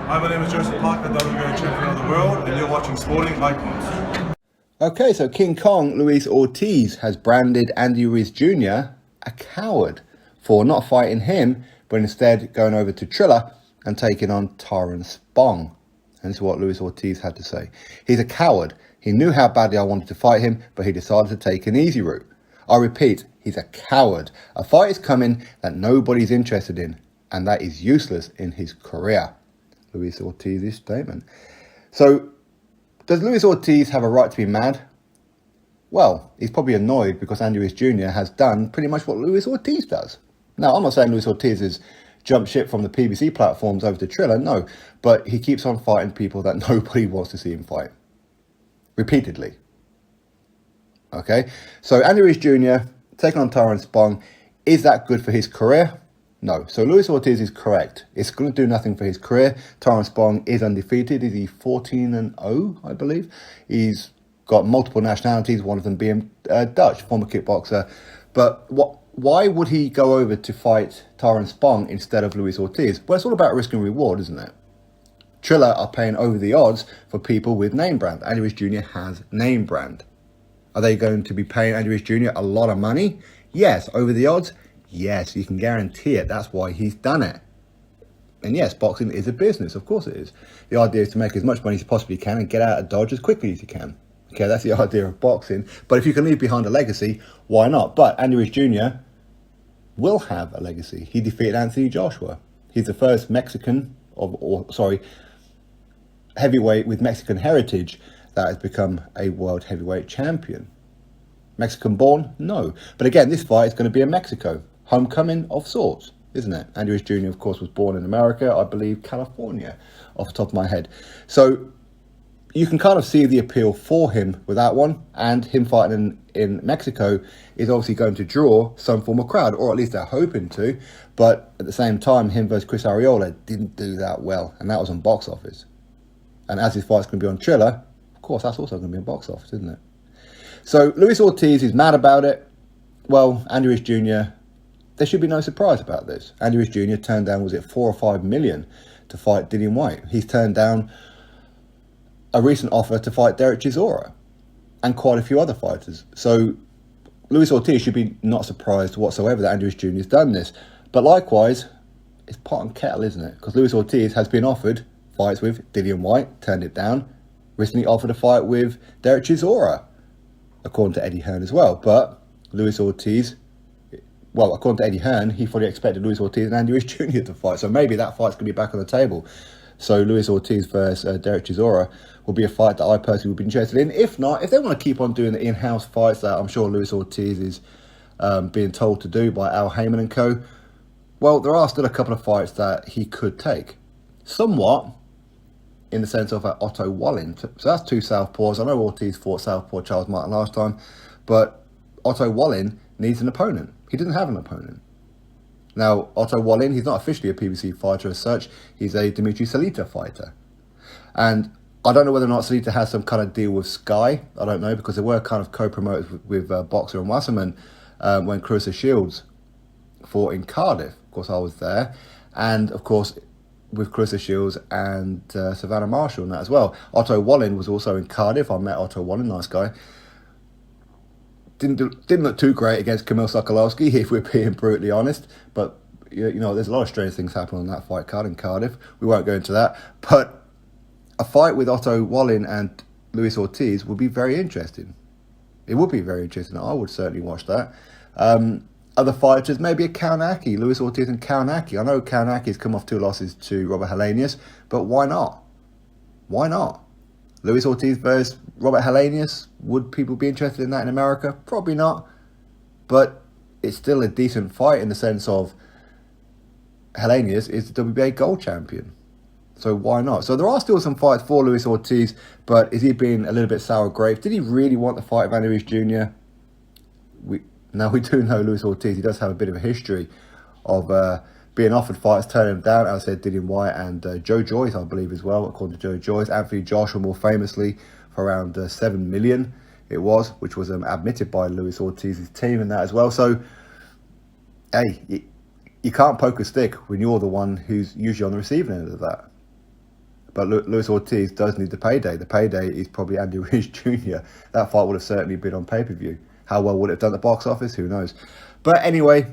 Hi, my name is Joseph Parker, WBO champion of the world, and you're watching Sporting Icons. Okay, so King Kong Luis Ortiz has branded Andy Ruiz Jr. a coward for not fighting him, but instead going over to Triller and taking on Tyrone Spong. And this is what Luis Ortiz had to say. He's a coward. He knew how badly I wanted to fight him, but he decided to take an easy route. I repeat, he's a coward. A fight is coming that nobody's interested in, and that is useless in his career. Luis Ortiz's statement. So, does Luis Ortiz have a right to be mad? Well, he's probably annoyed because Andy Ruiz Jr. has done pretty much what Luis Ortiz does. Now, I'm not saying Luis Ortiz has jumped ship from the PBC platforms over to Triller, no, but he keeps on fighting people that nobody wants to see him fight. Repeatedly. Okay, so Andy Ruiz Jr. taking on Tyrone Spong, is that good for his career? No. So Luis Ortiz is correct. It's going to do nothing for his career. Tyrone Spong is undefeated. Is he 14-0, I believe? He's got multiple nationalities, one of them being Dutch, former kickboxer. But why would he go over to fight Tyrone Spong instead of Luis Ortiz? Well, it's all about risk and reward, isn't it? Triller are paying over the odds for people with name brand. Andy Ruiz Jr. has name brand. Are they going to be paying Andy Ruiz Jr. a lot of money? Yes. Over the odds? Yes, you can guarantee it. That's why he's done it. And yes, boxing is a business. Of course it is. The idea is to make as much money as you possibly can and get out of Dodge as quickly as you can. Okay, that's the idea of boxing. But if you can leave behind a legacy, why not? But Andy Ruiz Jr. will have a legacy. He defeated Anthony Joshua. He's the first heavyweight with Mexican heritage that has become a world heavyweight champion. Mexican born? No. But again, this fight is going to be in Mexico. Homecoming of sorts, isn't it? Andy Ruiz Jr., of course, was born in America, I believe California, off the top of my head. So you can kind of see the appeal for him with that one, and him fighting in Mexico is obviously going to draw some form of crowd, or at least they're hoping to. But at the same time, him versus Chris Arreola didn't do that well, and that was on box office. And as his fight's going to be on Triller, of course, that's also going to be on box office, isn't it? So Luis Ortiz is mad about it. Well, Andy Ruiz Jr., there should be no surprise about this. Andy Ruiz Jr. turned down, was it 4 or 5 million to fight Dillian Whyte? He's turned down a recent offer to fight Derek Chisora and quite a few other fighters. So Luis Ortiz should be not surprised whatsoever that Andy Ruiz Jr. has done this. But likewise, it's pot and kettle, isn't it? Because Luis Ortiz has been offered fights with Dillian Whyte, turned it down. Recently offered a fight with Derek Chisora, according to Eddie Hearn as well. But Luis Ortiz, well, according to Eddie Hearn, he fully expected Luis Ortiz and Andy Ruiz Jr. to fight. So maybe that fight's going to be back on the table. So Luis Ortiz versus Derek Chisora will be a fight that I personally would be interested in. If not, if they want to keep on doing the in-house fights that I'm sure Luis Ortiz is being told to do by Al Heyman and co., well, there are still a couple of fights that he could take. Somewhat in the sense of Otto Wallin. So that's two southpaws. I know Ortiz fought southpaw Charles Martin last time, but Otto Wallin needs an opponent. He didn't have an opponent. Now, Otto Wallin, he's not officially a PBC fighter as such. He's a Dimitri Salita fighter. And I don't know whether or not Salita has some kind of deal with Sky. I don't know, because they were kind of co-promoters with Boxer and Wasserman when Clarissa Shields fought in Cardiff. Of course, I was there. And, of course, with Clarissa Shields and Savannah Marshall and that as well. Otto Wallin was also in Cardiff. I met Otto Wallin, nice guy. Didn't look too great against Kamil Sokolowski, if we're being brutally honest. But, you know, there's a lot of strange things happening on that fight card in Cardiff. We won't go into that. But a fight with Otto Wallin and Luis Ortiz would be very interesting. It would be very interesting. I would certainly watch that. Other fighters, maybe a Kaunaki, Luis Ortiz and Kaunaki. I know Kaunaki's come off 2 losses to Robert Helenius, but why not? Why not? Luis Ortiz versus Robert Helenius, would people be interested in that in America? Probably not. But it's still a decent fight in the sense of Helenius is the WBA gold champion. So why not? So there are still some fights for Luis Ortiz, but is he being a little bit sour grapes? Did he really want the fight of Andy Ruiz Jr.? Now, we do know Luis Ortiz, he does have a bit of a history of being offered fights, turning them down. As I said, Dillian Whyte and Joe Joyce, I believe, as well, according to Joe Joyce. Anthony Joshua, more famously, for around 7 million, it was, which was admitted by Luis Ortiz's team in that as well. So, hey, you can't poke a stick when you're the one who's usually on the receiving end of that. But Luis Ortiz does need the payday. The payday is probably Andy Ruiz Jr. That fight would have certainly been on pay-per-view. How well would it have done at the box office? Who knows? But anyway,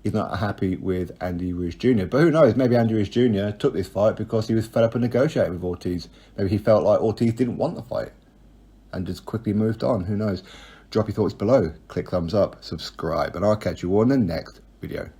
he's not happy with Andy Ruiz Jr. But who knows? Maybe Andy Ruiz Jr. took this fight because he was fed up and negotiating with Ortiz. Maybe he felt like Ortiz didn't want the fight and just quickly moved on. Who knows? Drop your thoughts below. Click thumbs up. Subscribe. And I'll catch you all in the next video.